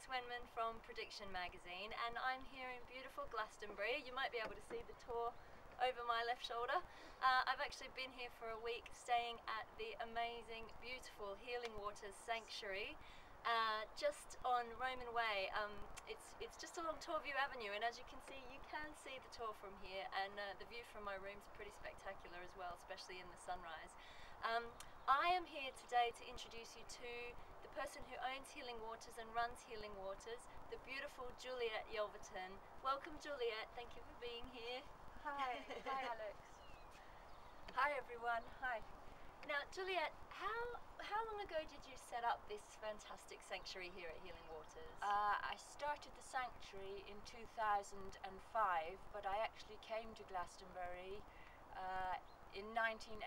Wenman from Prediction Magazine, and I'm here in beautiful Glastonbury. You might be able to see the tour over my left shoulder. I've actually been here for a week staying at the amazing, beautiful Healing Waters Sanctuary just on Roman Way. It's just along Torview Avenue, and as you can see the tour from here, and the view from my room's pretty spectacular as well, especially in the sunrise. I am here today to introduce you to the person who owns Healing Waters and runs Healing Waters, the beautiful Juliet Yelverton. Welcome, Juliet. Thank you for being here. Hi. Hi, Alex. Hi, everyone. Hi. Now, Juliet, how long ago did you set up this fantastic sanctuary here at Healing Waters? I started the sanctuary in 2005, but I actually came to Glastonbury in 1984,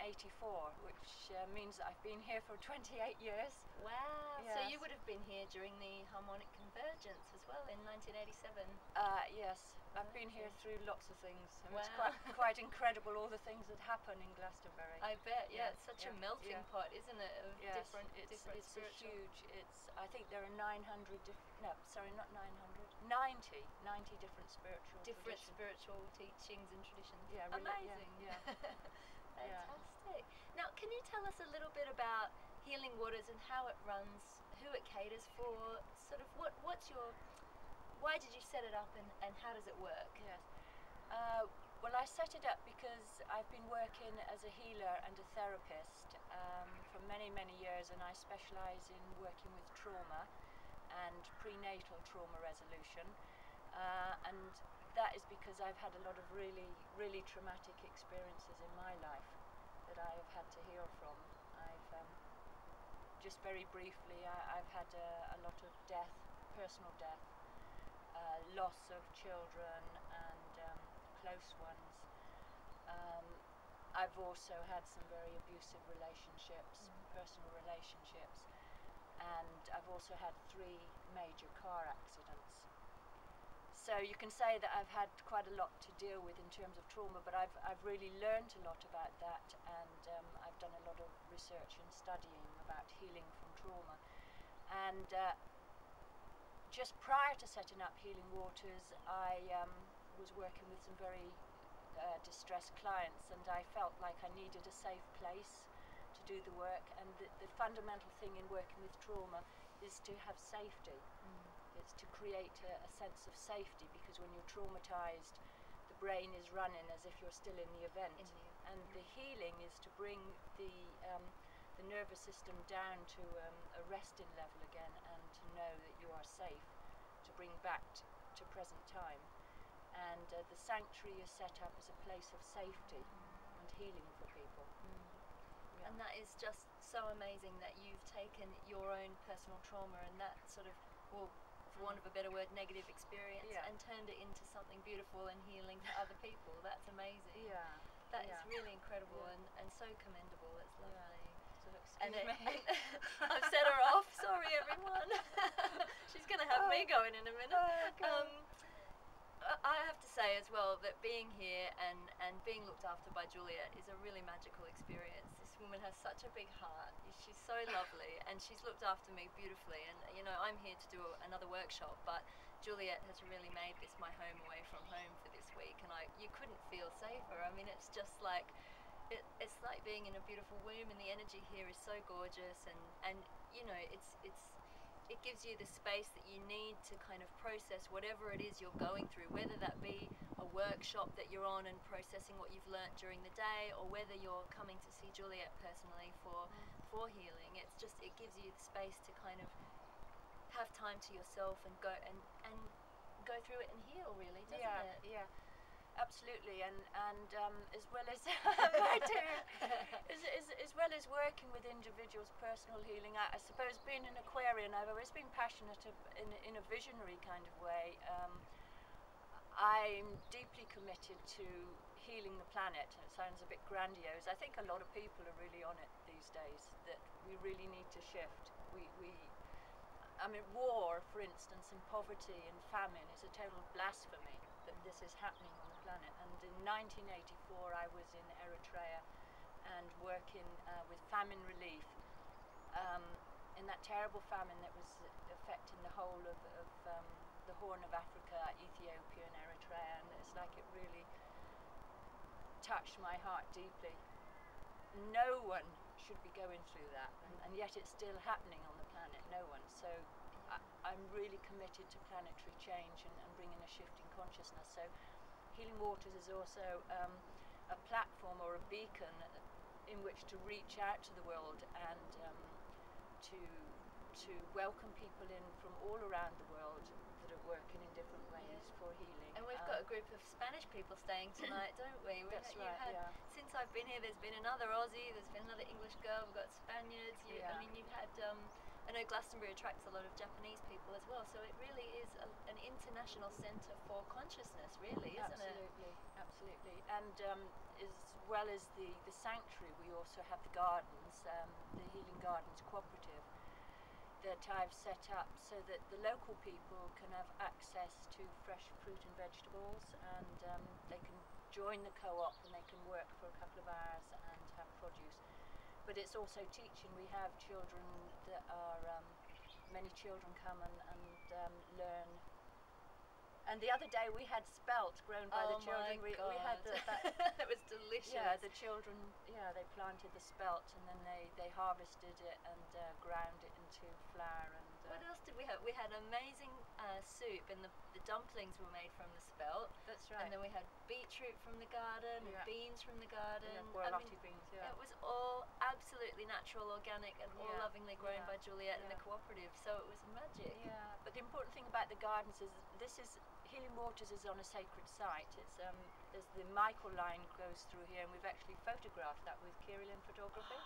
which means that I've been here for 28 years. Wow, Yes. So you would have been here during the harmonic convergence as well in 1987? Yes, I've been here through lots of things. And Wow. It's quite incredible, all the things that happen in Glastonbury. I bet, yeah, Yeah, it's such yeah, a melting yeah. pot, isn't it, of Yes, different it's spiritual... huge. I think there are 900 no, sorry, not 900, 90 different spiritual different traditions. spiritual teachings and traditions. Yeah, really, amazing. yeah. Fantastic. Now, can you tell us a little bit about Healing Waters and how it runs, who it caters for, sort of why did you set it up, and how does it work? Yes. Well, I set it up because I've been working as a healer and a therapist for many years, and I specialise in working with trauma and prenatal trauma resolution, and that is because I've had a lot of really traumatic experiences in my life that I have had to heal from. I've just very briefly, I've had a lot of death, personal death, loss of children and close ones. I've also had some very abusive relationships, personal relationships, and I've also had 3 major car accidents. So you can say that I've had quite a lot to deal with in terms of trauma, but I've really learned a lot about that, and I've done a lot of research and studying about healing from trauma. And just prior to setting up Healing Waters, I was working with some very distressed clients, and I felt like I needed a safe place to do the work, and the fundamental thing in working with trauma is to have safety. It's to create a sense of safety, because when you're traumatized, the brain is running as if you're still in the event. And the healing is to bring the nervous system down to a resting level again, and to know that you are safe, to bring back to present time. And the sanctuary is set up as a place of safety and healing for people. Yeah. And that is just so amazing that you've taken your own personal trauma and that sort of, well, for want of a better word, negative experience, Yeah. and turned it into something beautiful and healing for other people. That's amazing. Yeah. That is Yeah. really incredible, Yeah. and so commendable. It's lovely. So And excuse me. I've set her off. Sorry, everyone. She's going to have me going in a minute. I have to say as well that being here and being looked after by Juliet is a really magical experience. This woman has such a big heart. She's so lovely, and she's looked after me beautifully. And you know, I'm here to do another workshop, but Juliet has really made this my home away from home for this week, and you couldn't feel safer. I mean, it's just like it's like being in a beautiful womb, and the energy here is so gorgeous, and you know, it gives you the space that you need to kind of process whatever it is you're going through, whether that be a workshop that you're on and processing what you've learnt during the day, or whether you're coming to see Juliet personally for healing. It gives you the space to kind of have time to yourself and go go through it and heal, really, doesn't it? Yeah. Absolutely, and as well as as well as working with individuals' personal healing, I suppose being an Aquarian, I've always been passionate in a visionary kind of way. I'm deeply committed to healing the planet. It sounds a bit grandiose. I think a lot of people are really on it these days, that we really need to shift. I mean, war, for instance, and poverty and famine is a total blasphemy that this is happening on the planet. And in 1984 I was in Eritrea and working with famine relief. in that terrible famine that was affecting the whole of the Horn of Africa, Ethiopia and Eritrea, and it's like it really touched my heart deeply. No one should be going through that, and yet it's still happening on the planet, no one. So I'm really committed to planetary change and bringing a shift in consciousness. So Healing Waters is also a platform or a beacon in which to reach out to the world and to welcome people in from all around the world that are working in different ways for healing. And we've got a group of Spanish people staying tonight, don't we? That's right, yeah. Since I've been here, there's been another Aussie, there's been another English girl, we've got Spaniards. I mean, you've had, I know Glastonbury attracts a lot of Japanese people as well, so it really is an international centre for consciousness, really, isn't it? Absolutely. And as well as the sanctuary, we also have the gardens, the Healing Gardens Cooperative, that I've set up so that the local people can have access to fresh fruit and vegetables, and they can join the co-op and they can work for a couple of hours and have produce. But it's also teaching. We have children that are, many children come and learn. And the other day we had spelt grown by the children. We had that it was delicious. Yeah, the children, they planted the spelt and then they harvested it and ground it into flour. And what else did we have? We had amazing soup, and the dumplings were made from the spelt. That's right. And then we had beetroot from the garden, and beans from the garden. Beans, it was all absolutely natural, organic, and all lovingly grown by Juliet and the cooperative. So it was magic. Yeah, but the important thing about the gardens is Healing Waters is on a sacred site. It's there's the Michael line goes through here, and we've actually photographed that with Kirillin photography.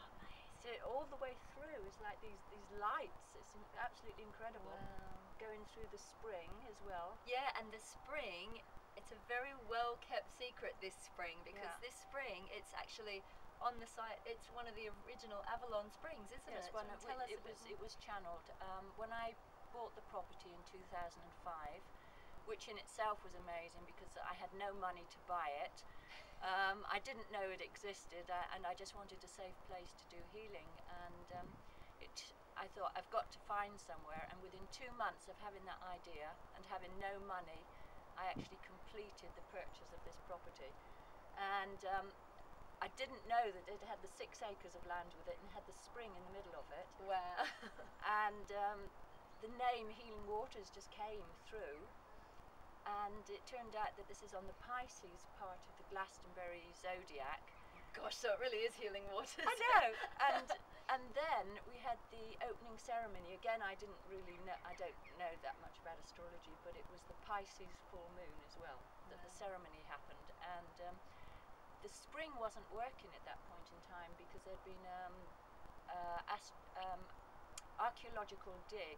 So all the way through is like these lights. It's absolutely incredible. Wow. Going through the spring as well. Yeah, and the spring, it's a very well kept secret this spring, because this spring it's actually on the site. It's one of the original Avalon Springs, isn't it? It was channeled when I bought the property in 2005, which in itself was amazing because I had no money to buy it. I didn't know it existed, and I just wanted a safe place to do healing, and I thought I've got to find somewhere, and within 2 months of having that idea and having no money, I actually completed the purchase of this property. And I didn't know that it had the 6 acres of land with it and had the spring in the middle of it. Wow. And the name Healing Waters just came through, and it turned out that this is on the Pisces part of the Glastonbury zodiac. Gosh, so it really is Healing Waters. I know. And then we had the opening ceremony. Again, I don't know that much about astrology, but it was the Pisces full moon as well that the ceremony happened. And the spring wasn't working at that point in time because there'd been archaeological dig.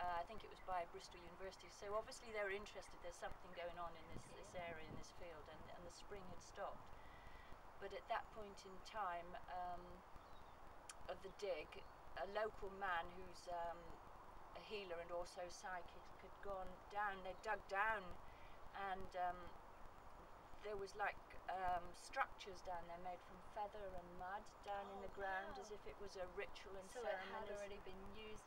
I think it was by Bristol University. So obviously they were interested. There's something going on in this area, in this field, and the spring had stopped. But at that point in time of the dig, a local man who's a healer and also psychic had gone down. They dug down, and there was like structures down there made from feather and mud down in the ground, as if it was a ritual and so ceremony. It had already been used.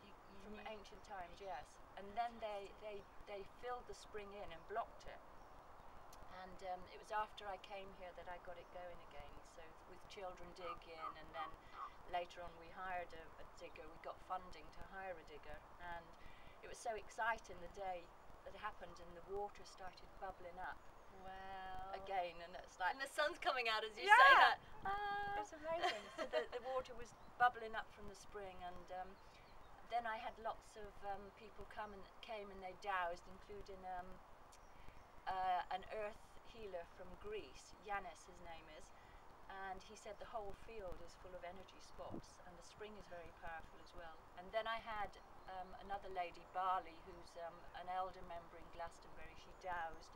From ancient times, yes. And then they filled the spring in and blocked it. And it was after I came here that I got it going again. So with children digging, and then later on we hired a digger. We got funding to hire a digger, and it was so exciting the day that it happened, and the water started bubbling up. Wow. Again, and it's like, and the sun's coming out as you say that. It's amazing. So the water was bubbling up from the spring, and then I had lots of people came and they dowsed, including an earth healer from Greece, Yanis his name is, and he said the whole field is full of energy spots, and the spring is very powerful as well. And then I had another lady, Barley, who's an elder member in Glastonbury. She dowsed,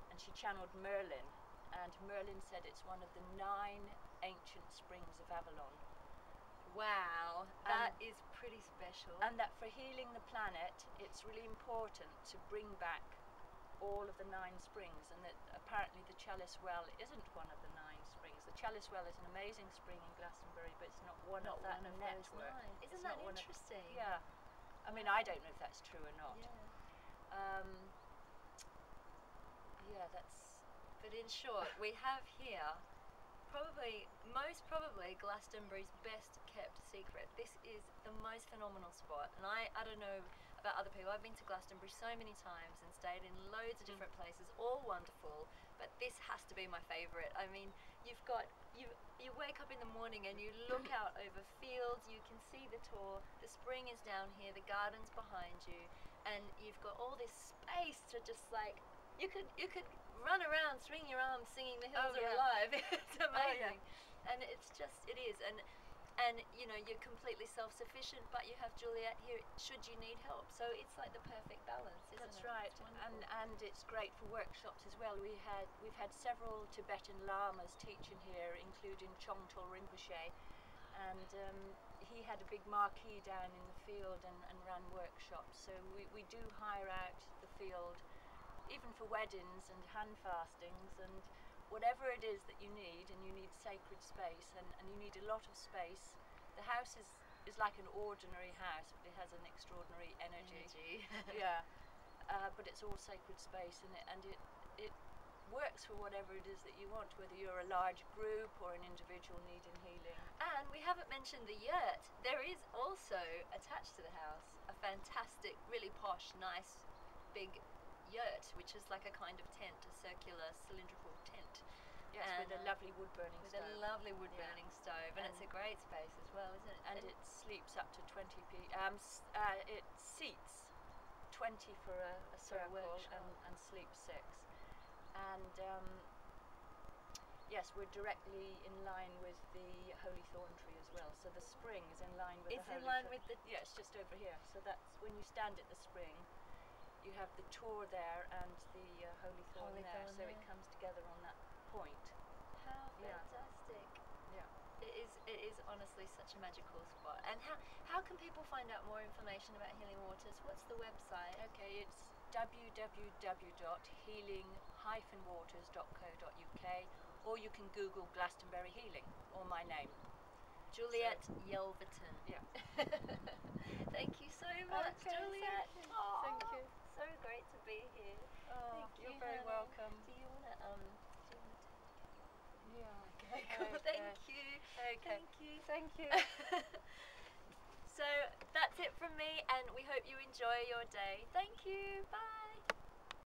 and she channeled Merlin, and Merlin said it's one of the 9 ancient springs of Avalon. Wow, that is pretty special. And that for healing the planet, it's really important to bring back all of the 9 springs, and that apparently the Chalice Well isn't one of the 9 springs. The Chalice Well is an amazing spring in Glastonbury, but it's not one Not of that one of those network. nine. It's Isn't that not one of- interesting? yeah. I mean, I don't know if that's true or not. Yeah. Yeah, that's. But in short, we have here most probably Glastonbury's best kept secret. This is the most phenomenal spot, and I don't know about other people. I've been to Glastonbury so many times and stayed in loads of different places, all wonderful, but this has to be my favourite. I mean, you wake up in the morning and you look out over fields, you can see the Tor, the spring is down here, the garden's behind you, and you've got all this space to just like, you could run around, swing your arms, singing "The Hills Are Alive." It's amazing, and it's just it is, and you know you're completely self-sufficient, but you have Juliet here should you need help. So it's like the perfect balance, isn't That's it? right, It's wonderful. and it's great for workshops as well. We've had several Tibetan lamas teaching here, including Chongtol Rinpoche, and he had a big marquee down in the field and ran workshops. So we do hire out the field, even for weddings and hand fastings and whatever it is that you need, and you need sacred space and you need a lot of space. The house is like an ordinary house, but it has an extraordinary energy. Yeah, but it's all sacred space, and it works for whatever it is that you want, whether you're a large group or an individual needing healing. And we haven't mentioned the yurt. There is also attached to the house a fantastic, really posh, nice, big yurt, which is like a kind of tent, a circular cylindrical tent. Yes, And, with a lovely wood burning with stove. a lovely wood burning stove, and it's a great space as well, isn't it? And it sleeps up to 20 people. It seats 20 for a circle workshop. and sleeps 6. And yes, we're directly in line with the Holy Thorn tree as well. So the spring is in line with It's the in Holy line Thorn. with the. Yeah, it's just over here. So that's when you stand at the spring, you have the Tor there and the Holy Thorn Holy there. Thorn So there. it comes together on that point. How Yeah. fantastic! Yeah. It is honestly such a magical spot. And how can people find out more information about Healing Waters? What's the website? Okay, it's www.healing-waters.co.uk, or you can Google Glastonbury Healing or my name. Juliet Yelverton. Yeah. Thank you so much, Okay, Juliet. thank you. Aw, Thank you. So great to be here. Oh, Thank you're you, very honey. welcome. Do you wanna Yeah. Okay, cool. Thank you. Okay. Thank you. Thank you. So that's it from me, and we hope you enjoy your day. Thank you. Bye.